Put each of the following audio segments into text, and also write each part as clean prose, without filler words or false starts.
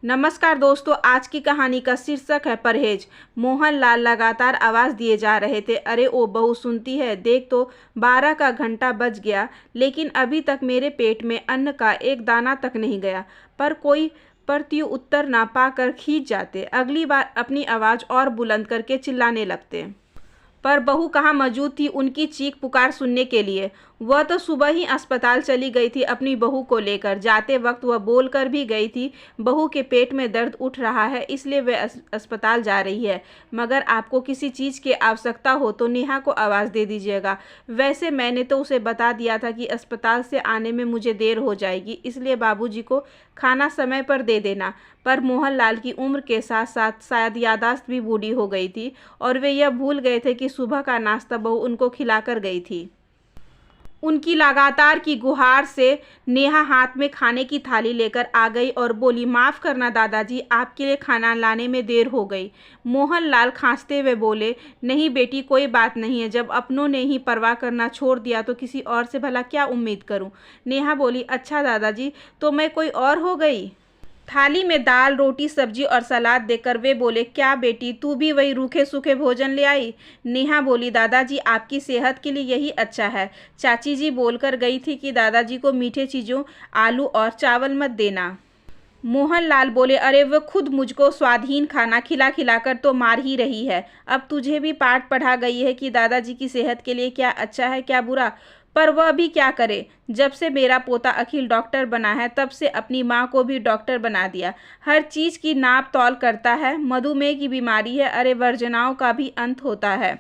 नमस्कार दोस्तों, आज की कहानी का शीर्षक है परहेज। मोहनलाल लगातार आवाज़ दिए जा रहे थे, अरे ओ बहू सुनती है, देख तो 12 का घंटा बज गया, लेकिन अभी तक मेरे पेट में अन्न का एक दाना तक नहीं गया। पर कोई प्रत्युत्तर ना पाकर खींच जाते, अगली बार अपनी आवाज़ और बुलंद करके चिल्लाने लगते। पर बहू कहाँ मौजूद थी उनकी चीख पुकार सुनने के लिए। वह तो सुबह ही अस्पताल चली गई थी अपनी बहू को लेकर। जाते वक्त वह बोलकर भी गई थी, बहू के पेट में दर्द उठ रहा है इसलिए वह अस्पताल जा रही है। मगर आपको किसी चीज़ की आवश्यकता हो तो नेहा को आवाज़ दे दीजिएगा। वैसे मैंने तो उसे बता दिया था कि अस्पताल से आने में मुझे देर हो जाएगी, इसलिए बाबूजी को खाना समय पर दे देना। पर मोहनलाल की उम्र के साथ साथ शायद याददाश्त भी बूढ़ी हो गई थी और वे यह भूल गए थे कि सुबह का नाश्ता बहू उनको खिलाकर गई थी। उनकी लगातार की गुहार से नेहा हाथ में खाने की थाली लेकर आ गई और बोली, माफ़ करना दादाजी, आपके लिए खाना लाने में देर हो गई। मोहनलाल खांसते हुए बोले, नहीं बेटी, कोई बात नहीं है। जब अपनों ने ही परवाह करना छोड़ दिया तो किसी और से भला क्या उम्मीद करूं। नेहा बोली, अच्छा दादाजी, तो मैं कोई और हो गई। थाली में दाल, रोटी, सब्जी और सलाद देकर वे बोले, क्या बेटी, तू भी वही रूखे सूखे भोजन ले आई। नेहा बोली, दादाजी आपकी सेहत के लिए यही अच्छा है। चाची जी बोलकर गई थी कि दादाजी को मीठे चीज़ों, आलू और चावल मत देना। मोहनलाल बोले, अरे वह खुद मुझको स्वादहीन खाना खिला खिलाकर तो मार ही रही है। अब तुझे भी पाठ पढ़ा गई है कि दादाजी की सेहत के लिए क्या अच्छा है क्या बुरा। पर वह भी क्या करे, जब से मेरा पोता अखिल डॉक्टर बना है तब से अपनी माँ को भी डॉक्टर बना दिया। हर चीज़ की नाप तौल करता है। मधुमेह की बीमारी है, अरे वर्जनाओं का भी अंत होता है।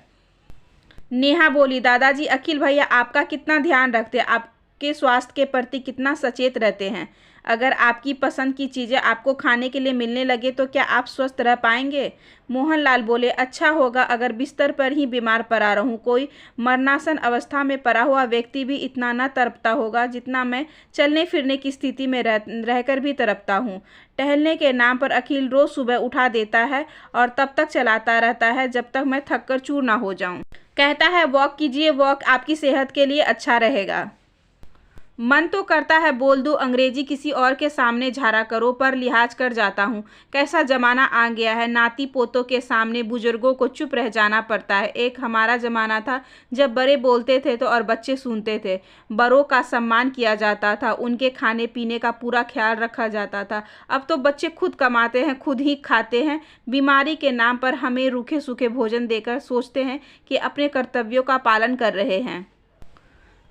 नेहा बोली, दादाजी अखिल भैया आपका कितना ध्यान रखते हैं, आपके स्वास्थ्य के प्रति कितना सचेत रहते हैं। अगर आपकी पसंद की चीज़ें आपको खाने के लिए मिलने लगे तो क्या आप स्वस्थ रह पाएंगे। मोहनलाल बोले, अच्छा होगा अगर बिस्तर पर ही बीमार पड़ा रहूं। कोई मरणासन अवस्था में पड़ा हुआ व्यक्ति भी इतना न तड़पता होगा जितना मैं चलने फिरने की स्थिति में रहकर भी तड़पता हूँ। टहलने के नाम पर अखिल रोज़ सुबह उठा देता है और तब तक चलाता रहता है जब तक मैं थक कर चूर ना हो जाऊं। कहता है वॉक कीजिए, वॉक आपकी सेहत के लिए अच्छा रहेगा। मन तो करता है बोल दूं अंग्रेजी किसी और के सामने झाड़ा करो, पर लिहाज कर जाता हूँ। कैसा ज़माना आ गया है, नाती पोतों के सामने बुजुर्गों को चुप रह जाना पड़ता है। एक हमारा ज़माना था जब बड़े बोलते थे तो और बच्चे सुनते थे। बड़ों का सम्मान किया जाता था, उनके खाने पीने का पूरा ख्याल रखा जाता था। अब तो बच्चे खुद कमाते हैं, खुद ही खाते हैं। बीमारी के नाम पर हमें रूखे सूखे भोजन देकर सोचते हैं कि अपने कर्तव्यों का पालन कर रहे हैं।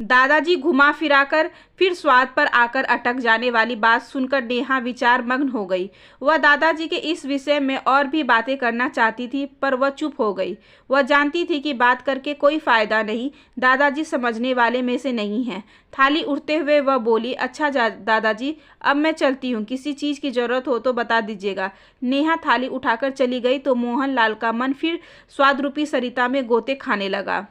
दादाजी घुमा फिराकर फिर स्वाद पर आकर अटक जाने वाली बात सुनकर नेहा विचार मग्न हो गई। वह दादाजी के इस विषय में और भी बातें करना चाहती थी, पर वह चुप हो गई। वह जानती थी कि बात करके कोई फायदा नहीं, दादाजी समझने वाले में से नहीं हैं। थाली उठते हुए वह बोली, अच्छा दादाजी, अब मैं चलती हूँ, किसी चीज़ की ज़रूरत हो तो बता दीजिएगा। नेहा थाली उठाकर चली गई तो मोहनलाल का मन फिर स्वाद रूपी सरिता में गोते खाने लगा।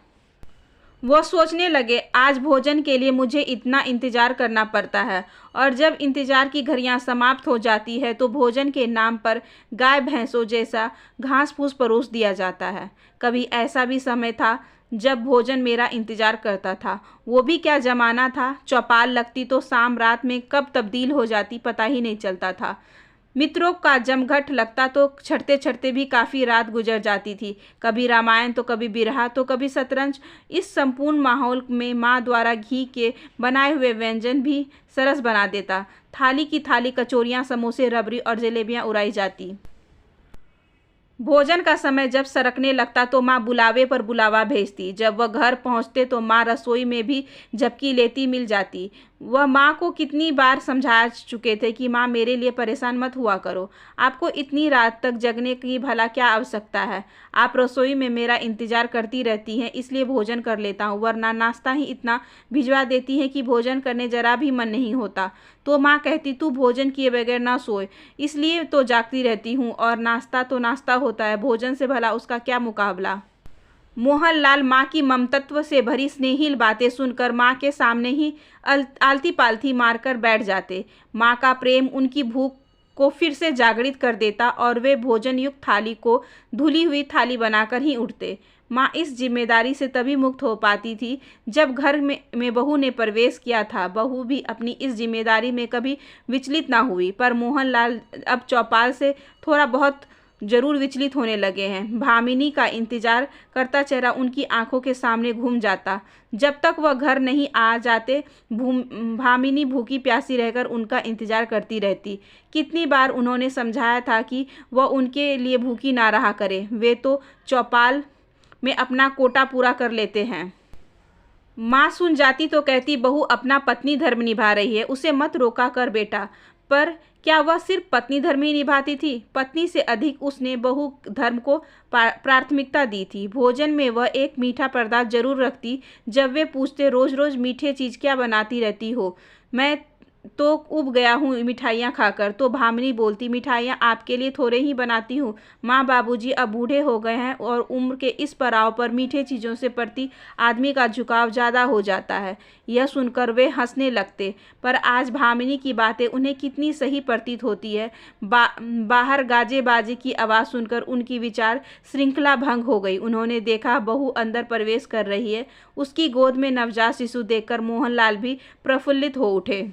वो सोचने लगे, आज भोजन के लिए मुझे इतना इंतज़ार करना पड़ता है, और जब इंतज़ार की घड़ियां समाप्त हो जाती है तो भोजन के नाम पर गाय भैंसों जैसा घास फूस परोस दिया जाता है। कभी ऐसा भी समय था जब भोजन मेरा इंतज़ार करता था। वो भी क्या ज़माना था, चौपाल लगती तो शाम रात में कब तब्दील हो जाती पता ही नहीं चलता था। मित्रों का जमघट लगता तो छठते छठते भी काफ़ी रात गुजर जाती थी। कभी रामायण तो कभी बिरहा तो कभी शतरंज। इस संपूर्ण माहौल में माँ द्वारा घी के बनाए हुए व्यंजन भी सरस बना देता। थाली की थाली कचौरियाँ, समोसे, रबड़ी और जलेबियाँ उड़ाई जाती। भोजन का समय जब सरकने लगता तो माँ बुलावे पर बुलावा भेजती। जब वह घर पहुँचते तो माँ रसोई में भी झपकी लेती मिल जाती। वह माँ को कितनी बार समझा चुके थे कि माँ मेरे लिए परेशान मत हुआ करो, आपको इतनी रात तक जगने की भला क्या आवश्यकता है। आप रसोई में मेरा इंतज़ार करती रहती हैं इसलिए भोजन कर लेता हूँ, वरना नाश्ता ही इतना भिजवा देती हैं कि भोजन करने जरा भी मन नहीं होता। तो माँ कहती, तू भोजन किए बगैर ना सोए, इसलिए तो जागती रहती हूँ, और नाश्ता तो नाश्ता होता है, भोजन से भला उसका क्या मुकाबला। मोहनलाल माँ की ममतत्व से भरी स्नेहिल बातें सुनकर माँ के सामने ही आलती पालती मारकर बैठ जाते। माँ का प्रेम, उनकी भूख को फिर से जागृत कर देता और वे भोजन युक्त थाली को धुली हुई थाली बनाकर ही उठते। माँ इस जिम्मेदारी से तभी मुक्त हो पाती थी जब घर में बहू ने प्रवेश किया था। बहू भी अपनी इस जिम्मेदारी में कभी विचलित ना हुई, पर मोहनलाल अब चौपाल से थोड़ा बहुत जरूर विचलित होने लगे हैं। भामिनी का इंतजार करता चेहरा उनकी आंखों के सामने घूम जाता। जब तक वह घर नहीं आ जाते भामिनी भूखी प्यासी रहकर उनका इंतजार करती रहती। कितनी बार उन्होंने समझाया था कि वह उनके लिए भूखी ना रहा करे, वे तो चौपाल में अपना कोटा पूरा कर लेते हैं। माँ सुन जाती तो कहती, बहू अपना पत्नी धर्म निभा रही है, उसे मत रोका कर बेटा। पर क्या वह सिर्फ पत्नी धर्म ही निभाती थी? पत्नी से अधिक उसने बहू धर्म को प्राथमिकता दी थी। भोजन में वह एक मीठा पदार्थ जरूर रखती। जब वे पूछते, रोज रोज मीठे चीज़ क्या बनाती रहती हो, मैं तो उब गया हूँ मिठाइयाँ खाकर, तो भामिनी बोलती, मिठाइयाँ आपके लिए थोड़े ही बनाती हूँ माँ, बाबूजी अब बूढ़े हो गए हैं और उम्र के इस पड़ाव पर मीठे चीज़ों से प्रति आदमी का झुकाव ज़्यादा हो जाता है। यह सुनकर वे हंसने लगते, पर आज भामिनी की बातें उन्हें कितनी सही प्रतीत होती है। बाहर गाजे बाजे की आवाज़ सुनकर उनकी विचार श्रृंखला भंग हो गई। उन्होंने देखा बहू अंदर प्रवेश कर रही है। उसकी गोद में नवजात शिशु देखकर मोहनलाल भी प्रफुल्लित हो उठे।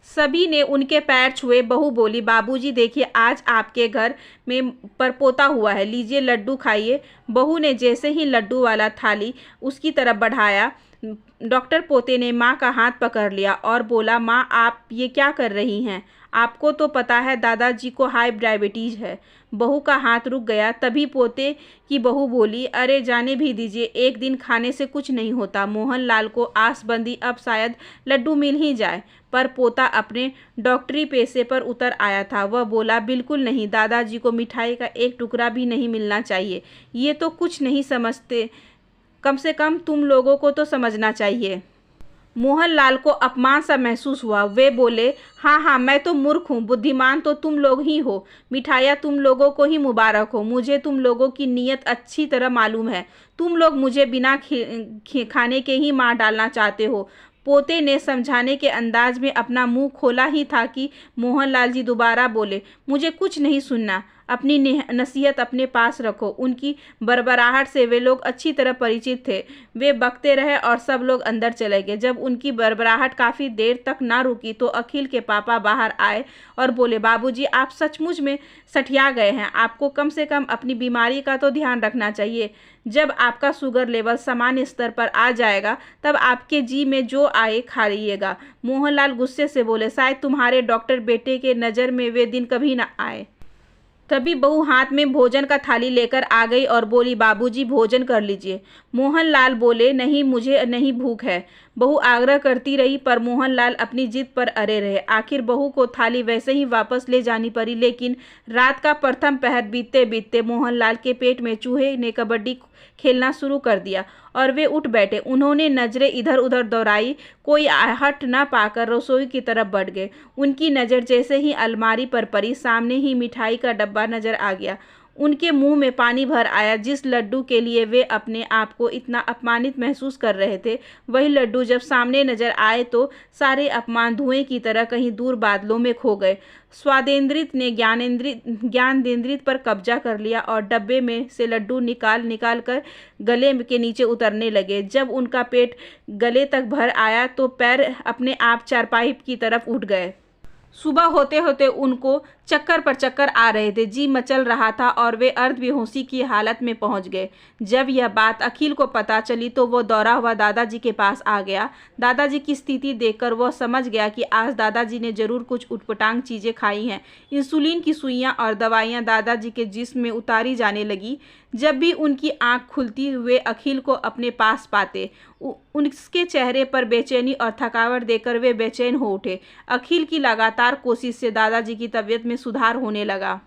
सभी ने उनके पैर छुए। बहू बोली, बाबूजी देखिए आज आपके घर में परपोता हुआ है, लीजिए लड्डू खाइए। बहू ने जैसे ही लड्डू वाला थाली उसकी तरफ बढ़ाया, डॉक्टर पोते ने माँ का हाथ पकड़ लिया और बोला, माँ आप ये क्या कर रही हैं? आपको तो पता है दादाजी को हाई डायबिटीज़ है। बहू का हाथ रुक गया। तभी पोते की बहू बोली, अरे जाने भी दीजिए, एक दिन खाने से कुछ नहीं होता। मोहनलाल को आस बंधी अब शायद लड्डू मिल ही जाए, पर पोता अपने डॉक्टरी पेशे पर उतर आया था। वह बोला, बिल्कुल नहीं, दादाजी को मिठाई का एक टुकड़ा भी नहीं मिलना चाहिए। ये तो कुछ नहीं समझते, कम से कम तुम लोगों को तो समझना चाहिए। मोहनलाल को अपमान सा महसूस हुआ। वे बोले, हाँ हाँ, मैं तो मूर्ख हूँ, बुद्धिमान तो तुम लोग ही हो। मिठाइयाँ तुम लोगों को ही मुबारक हो। मुझे तुम लोगों की नीयत अच्छी तरह मालूम है। तुम लोग मुझे बिना खाने के ही मार डालना चाहते हो। पोते ने समझाने के अंदाज में अपना मुंह खोला ही था कि मोहनलाल जी दोबारा बोले, मुझे कुछ नहीं सुनना, अपनी नसीहत अपने पास रखो। उनकी बड़बड़ाहट से वे लोग अच्छी तरह परिचित थे। वे बकते रहे और सब लोग अंदर चले गए। जब उनकी बड़बड़ाहट काफ़ी देर तक ना रुकी तो अखिल के पापा बाहर आए और बोले, बाबूजी आप सचमुच में सठिया गए हैं। आपको कम से कम अपनी बीमारी का तो ध्यान रखना चाहिए। जब आपका शुगर लेवल सामान्य स्तर पर आ जाएगा तब आपके जी में जो आए खा लीजिएगा। मोहनलाल गुस्से से बोले, शायद तुम्हारे डॉक्टर बेटे के नज़र में वे दिन कभी ना आए। तभी बहू हाथ में भोजन का थाली लेकर आ गई और बोली, बाबूजी भोजन कर लीजिए। मोहनलाल बोले, नहीं, मुझे नहीं भूख है। बहू आग्रह करती रही पर मोहनलाल अपनी जिद पर अड़े रहे। आखिर बहू को थाली वैसे ही वापस ले जानी पड़ी। लेकिन रात का प्रथम पहर बीतते बीतते मोहनलाल के पेट में चूहे ने कबड्डी खेलना शुरू कर दिया और वे उठ बैठे। उन्होंने नजरें इधर उधर दौड़ाई, कोई आहट न पाकर रसोई की तरफ बढ़ गए। उनकी नज़र जैसे ही अलमारी पर पड़ी, सामने ही मिठाई का डब्बा नजर आ गया। उनके मुंह में पानी भर आया। जिस लड्डू के लिए वे अपने आप को इतना अपमानित महसूस कर रहे थे, वही लड्डू जब सामने नजर आए तो सारे अपमान धुएं की तरह कहीं दूर बादलों में खो गए। स्वादेंद्रित ने ज्ञानेंद्रित पर कब्जा कर लिया और डब्बे में से लड्डू निकाल कर गले के नीचे उतरने लगे। जब उनका पेट गले तक भर आया तो पैर अपने आप चारपाई की तरफ उठ गए। सुबह होते होते उनको चक्कर पर चक्कर आ रहे थे, जी मचल रहा था और वे अर्ध बेहोशी की हालत में पहुंच गए। जब यह बात अखिल को पता चली तो वो दौड़ा हुआ दादाजी के पास आ गया। दादाजी की स्थिति देखकर वह समझ गया कि आज दादाजी ने जरूर कुछ उटपटांग चीज़ें खाई हैं। इंसुलिन की सुइयां और दवाइयां दादाजी के जिस्म में उतारी जाने लगी। जब भी उनकी आंख खुलती हुए अखिल को अपने पास पाते, उनके चेहरे पर बेचैनी और थकावट देखकर वे बेचैन हो उठे। अखिल की लगातार कोशिश से दादाजी की तबीयत में सुधार होने लगा।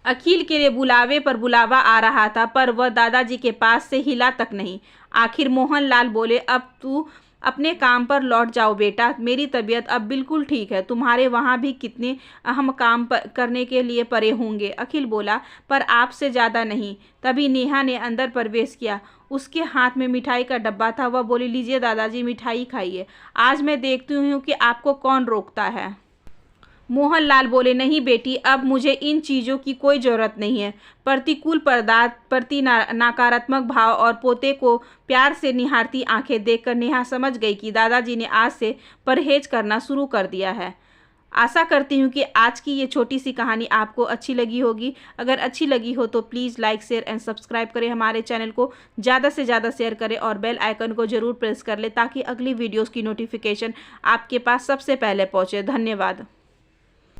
अखिल के लिए बुलावे पर बुलावा आ रहा था, पर वह दादाजी के पास से हिला तक नहीं। आखिर मोहनलाल बोले, अब तू अपने काम पर लौट जाओ बेटा, मेरी तबीयत अब बिल्कुल ठीक है। तुम्हारे वहाँ भी कितने अहम काम करने के लिए पड़े होंगे। अखिल बोला, पर आपसे ज़्यादा नहीं। तभी नेहा ने अंदर प्रवेश किया। उसके हाथ में मिठाई का डब्बा था। वह बोली, लीजिए दादाजी मिठाई खाइए, आज मैं देखती हूँ कि आपको कौन रोकता है। मोहनलाल बोले, नहीं बेटी, अब मुझे इन चीज़ों की कोई ज़रूरत नहीं है। प्रतिकूल पदार्थ प्रति नकारात्मक भाव और पोते को प्यार से निहारती आंखें देखकर नेहा समझ गई कि दादाजी ने आज से परहेज करना शुरू कर दिया है। आशा करती हूँ कि आज की ये छोटी सी कहानी आपको अच्छी लगी होगी। अगर अच्छी लगी हो तो please like, share and subscribe करें। हमारे चैनल को ज़्यादा से ज़्यादा शेयर करें और बेल आइकन को ज़रूर प्रेस कर लें ताकि अगली वीडियोज़ की नोटिफिकेशन आपके पास सबसे पहले पहुँचे। धन्यवाद।